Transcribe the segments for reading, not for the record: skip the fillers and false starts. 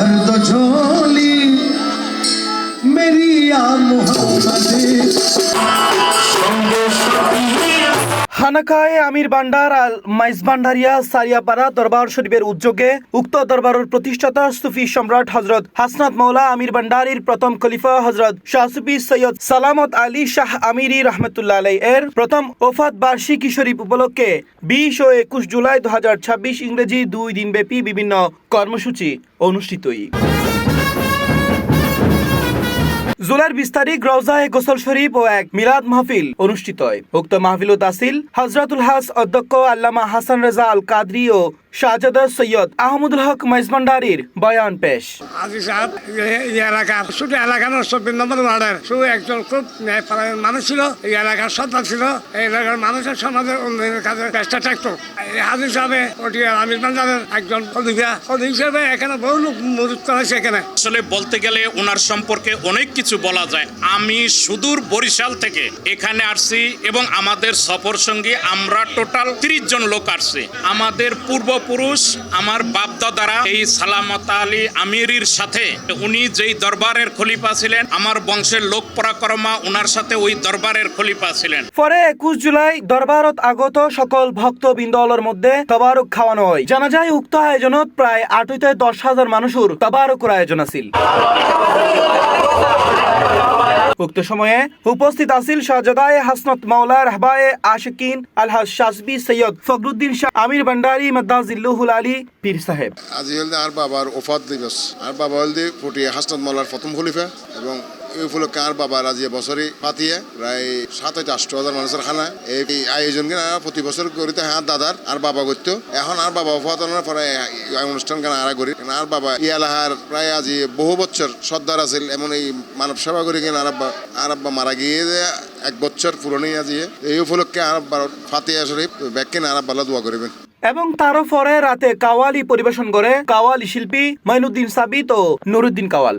भर दो झोली मेरी या मोहम्मद। হানাকায়ে আমির বান্ডার আল মাইজ ভান্ডারিয়া সারিয়াপাড়া দরবার শরীফের উদ্যোগে উক্ত দরবারের প্রতিষ্ঠাতা সুফি সম্রাট হযরত হাসনাত মাওলা আমির ভান্ডারির প্রথম খলিফা হযরত শাহ সুফি সৈয়দ সালামত আলী শাহ আমিরি রহমতুল্লাহ আলাইহি এর প্রথম ওফাত বার্ষিকী শরীফ উপলক্ষে 20 ও 21 জুলাই 2026 ইংরেজি 2 দিনব্যাপী বিভিন্ন কর্মসূচি অনুষ্ঠিত হয়। জুলাইয়ের 20 তারিখ রওজায়ে গোসল শরীফ ও এক মিলাদ মাহফিল অনুষ্ঠিত হয়। উক্ত মাহফিল ও তাসিল হযরতুল হাস অধ্যক্ষ আল্লামা হাসান রেজা আল কাদরি ও শাহজাদা সৈয়দ আহমদুল হক মাইজ ভান্ডারির বয়ান পেশ। আজি সাহেব এই এলাকার শুধু এলাকার 24 নম্বর ওয়ার্ডের শুধু একজন খুব ন্যায়পরায়ণ মানুষ ছিল, এই এলাকার সন্তান ছিল, এই এলাকার মানুষের সমাজের উন্নয়নের কাজে চেষ্টা থাকতো। হাজি সাহেব ওটি আমির ভান্ডারের একজন খলিফা হিসেবে এখানে বহু লোক মদত করেছে। এখানে আসলে বলতে গেলে ওনার সম্পর্কে অনেক কিছু বলা যায়। আমি সুদূর বরিশাল থেকে এখানে আসছি এবং আমাদের সফর সঙ্গী আমরা টোটাল 30 জন লোক আসছি। আমাদের পূর্বপুরুষ আমার বাপদাদারা এই সালামত আলী আমিরির সাথে উনি যেই দরবারের খলিফা ছিলেন, আমার বংশের লোক পরাক্রমা ওনার সাথে ওই দরবারের খলিফা ছিলেন। পরে 21 জুলাই দরবারত আগত সকল ভক্তবৃন্দর মধ্যে তবারক খাওয়ানো হয়। জানা যায় উক্ত আয়োজনত প্রায় 8 হইতে 10,000 মানুষের তবারকের আয়োজন আছিল। উক্ত সময়ে উপস্থিত আছিল শাহজাদায়ে হাসনাত মাওলা রাহবায়ে আশিকিন আলহাজ শাসবি সৈয়দ ফখরুদ্দিন শাহ আমির ভান্ডারি মাদ্দাজিল্লুহুল আলী পীর সাহেব। আজি হলদে আর বাবার ওফাত দিবস। আর বাবা হলদে ফুটি হাসনাত মাওলার প্রথম খলিফা এবং এই উপলক্ষে আর বাবার আজ বছরই পাতিয়ে প্রায় 7-8 মানুষের খানা এই আয়োজন প্রতি বছর করিতে হ্যাঁ দাদার আর বাবা করতো। এখন আর বাবা ওফাতানোর পরে অনুষ্ঠান কেন আর করি আর বাবা ইয়ালাহার প্রায় আজি বহু বছর সর্দার আছিল এমন এই মানব সেবা করি কেন আর আব্বা মারা গিয়ে 1 বছর পুরনো আজি এই উপলক্ষে আর আব্বার ফাতিয়া শরীফ ব্যাখ্যা আর আব্বাল্লা দোয়া করিবেন। এবং তারও পরে রাতে কাওয়ালি পরিবেশন করে কাওয়ালি শিল্পী মাইনুদ্দিন সাবিত ও নুরুদ্দিন কাওয়াল।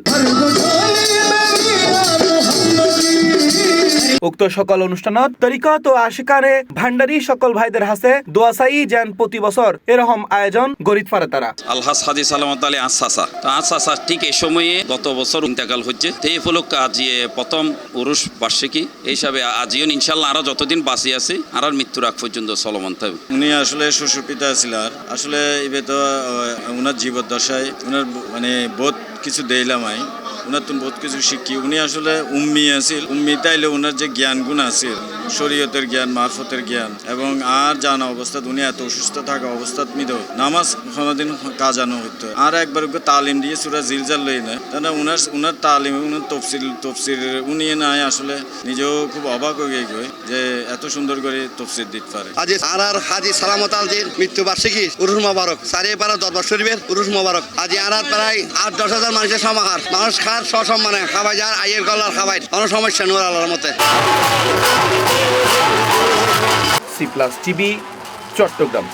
উক্ত সকল অনুষ্ঠানত তরিকত ও আশিকানে ভান্ডারি সকল ভাইদের হাতে দোয়াশাই যেন প্রতি বছর এরকম আয়োজন গরিত পারে তারা। আলহাজ হাজি সালামত আলী আসাসা ঠিক এই সময়ে গত বছর ইন্তেকাল হচ্ছে। এই উপলক্ষে আজি প্রথম উরুস বার্ষিকী এই হিসাবে আজিও ইনশাল্লাহ আরো যতদিন বাঁচি আছে আর মৃত্যুর আগ পর্যন্ত চলমান থাকবে। উনি আসলে শ্বশুর পিতা ছিল আর আসলে এবার তো ওনার জীবদ্দশায় ওনার মানে বহুত কিছু দিলাম আই ওনার তো বহুত কিছু শিখি। উনি আসলে উম্মি আছিল, উম্মি তাইলে ওনার যে জ্ঞান গুণ আছিল শরীয়তের জ্ঞান মারফতের জ্ঞান এবং আর জানা অবস্থাত উনি এত অসুস্থ থাকা অবস্থাত মিদ নামাজ কোনোদিন কাজানো হইতো আর একবার তালিম দিয়ে সুরা জিলজাল লই না তারা উনার তালিম উনার তফসির উনি নাই আসলে নিজেও খুব অবাক হয়ে গই যে এত সুন্দর করে তফসির দিতে পারে। আজি আর হাজি সালামত আলীর মৃত্যুবার্ষিকী উরুস মোবারক সারিয়াপাড়া দরবার শরীফের উরুস মোবারক। আজি আর প্রায় 8-10,000 মানুষের সমাহার মানুষ খার সসম্মানে খাবাই যার আইয়ের গলার খাবাই কোনো সমস্যা নোর আল্লাহর মতে। C plus TV Chittagong.